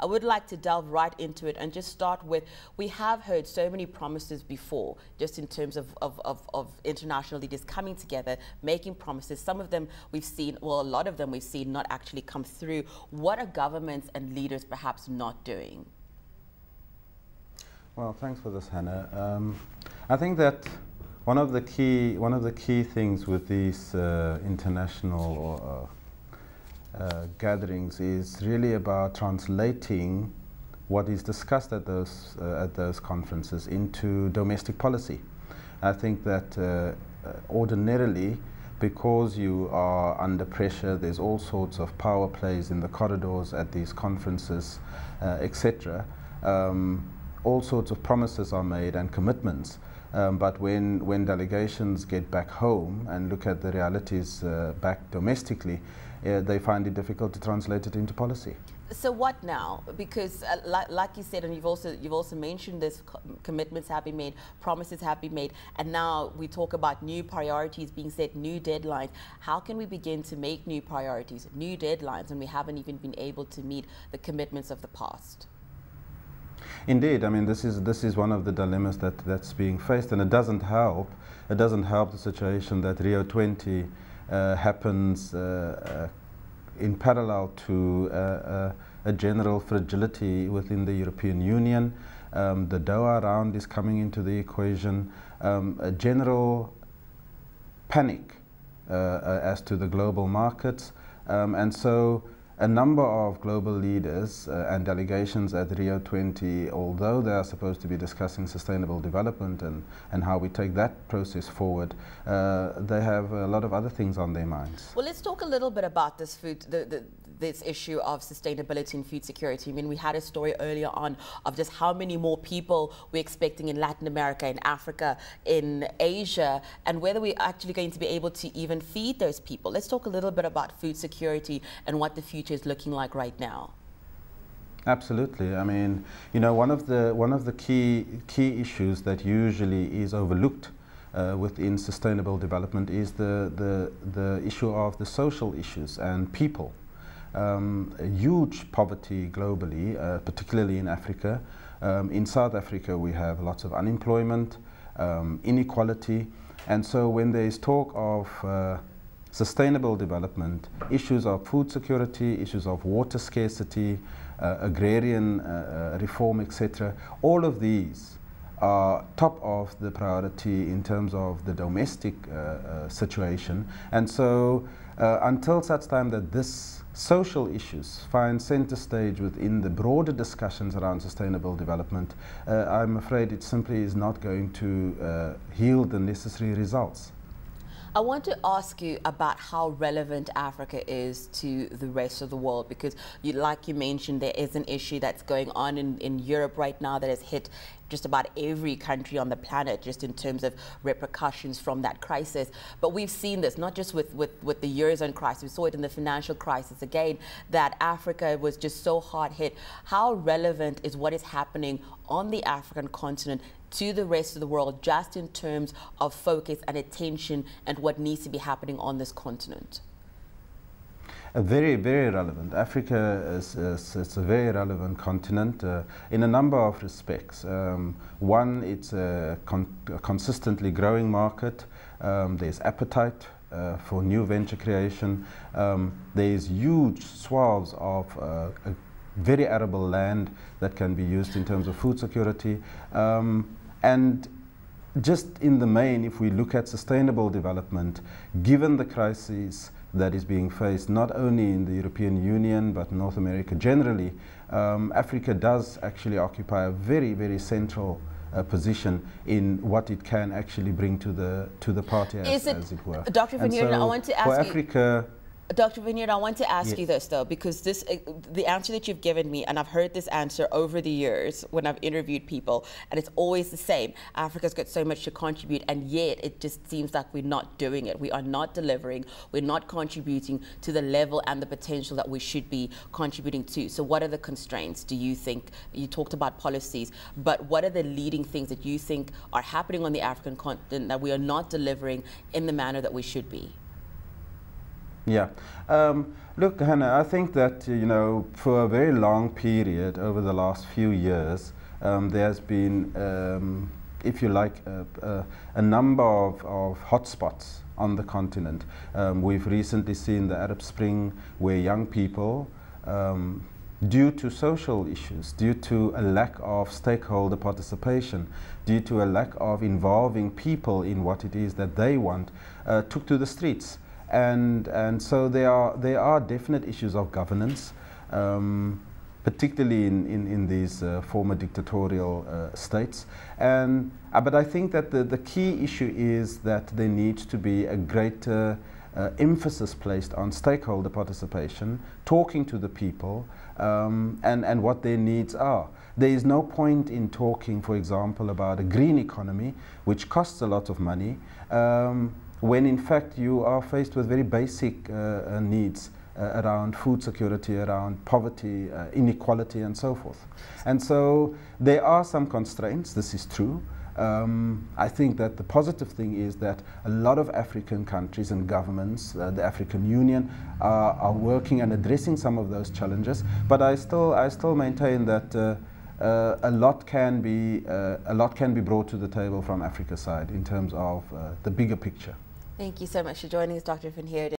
I would like to delve right into it and just start with, we have heard so many promises before, just in terms of international leaders coming together, making promises. Some of them we've seen, well, a lot of them we've seen not actually come through. What are governments and leaders perhaps not doing? Well, thanks for this, Hannah. I think that one of the key things with these international gatherings is really about translating what is discussed at those conferences into domestic policy. I think that ordinarily, because you are under pressure, there's all sorts of power plays in the corridors at these conferences, etc. All sorts of promises are made and commitments, but when delegations get back home and look at the realities back domestically, they find it difficult to translate it into policy. So what now? Because like you said, and you've also mentioned this, commitments have been made, promises have been made, and now we talk about new priorities being set, new deadlines. How can we begin to make new priorities, new deadlines, when we haven't even been able to meet the commitments of the past? Indeed, I mean, this is one of the dilemmas that's being faced, and it doesn't help. It doesn't help the situation that Rio 20 happens in parallel to a general fragility within the European Union. The Doha round is coming into the equation. A general panic as to the global markets, and so a number of global leaders and delegations at Rio 20, although they are supposed to be discussing sustainable development and how we take that process forward, they have a lot of other things on their minds. Well, let's talk a little bit about this this issue of sustainability and food security. I mean, we had a story earlier on of just how many more people we're expecting in Latin America, in Africa, in Asia, and whether we're actually going to be able to even feed those people. Let's talk a little bit about food security and what the future is looking like right now. Absolutely. I mean, you know, one of the key issues that usually is overlooked within sustainable development is the issue of the social issues and people. A huge poverty globally, particularly in Africa. In South Africa, we have lots of unemployment, inequality, and so when there is talk of sustainable development, issues of food security, issues of water scarcity, agrarian reform, etc., all of these are top of the priority in terms of the domestic situation. And so until such time that this social issues find center stage within the broader discussions around sustainable development, I'm afraid it simply is not going to yield the necessary results. I want to ask you about how relevant Africa is to the rest of the world, because like you mentioned, there is an issue that's going on in Europe right now that has hit just about every country on the planet, just in terms of repercussions from that crisis. But we've seen this, not just with the Eurozone crisis, we saw it in the financial crisis again, that Africa was just so hard hit. How relevant is what is happening on the African continent to the rest of the world, just in terms of focus and attention and what needs to be happening on this continent? Very, very relevant. Africa it's a very relevant continent in a number of respects. One, it's a consistently growing market. There's appetite for new venture creation. There's huge swaths of very arable land that can be used in terms of food security. And just in the main, if we look at sustainable development, given the crises that is being faced not only in the European Union but North America generally, Africa does actually occupy a very, very central position in what it can actually bring to the party, as it were. Dr. Viviers, I want to ask for Africa, Dr. Viviers, I want to ask yes. you this though, because the answer that you've given me, and I've heard this answer over the years when I've interviewed people, and it's always the same. Africa's got so much to contribute, and yet it just seems like we're not doing it. We are not delivering. We're not contributing to the level and the potential that we should be contributing to. So what are the constraints, do you think? You talked about policies, but what are the leading things that you think are happening on the African continent that we are not delivering in the manner that we should be? Yeah. Look, Hannah, I think that, you know, for a very long period over the last few years, there has been, if you like, a number of hotspots on the continent. We've recently seen the Arab Spring, where young people, due to social issues, due to a lack of stakeholder participation, due to a lack of involving people in what it is that they want, took to the streets. And so there are definite issues of governance, particularly in these former dictatorial states. But I think that the key issue is that there needs to be a greater emphasis placed on stakeholder participation, talking to the people, and what their needs are. There is no point in talking, for example, about a green economy, which costs a lot of money, when in fact you are faced with very basic needs around food security, around poverty, inequality, and so forth. And so there are some constraints, this is true. I think that the positive thing is that a lot of African countries and governments, the African Union, are working and addressing some of those challenges. But I still maintain that a lot can be brought to the table from Africa's side in terms of the bigger picture. Thank you so much for joining us, Dr. Van Heerden.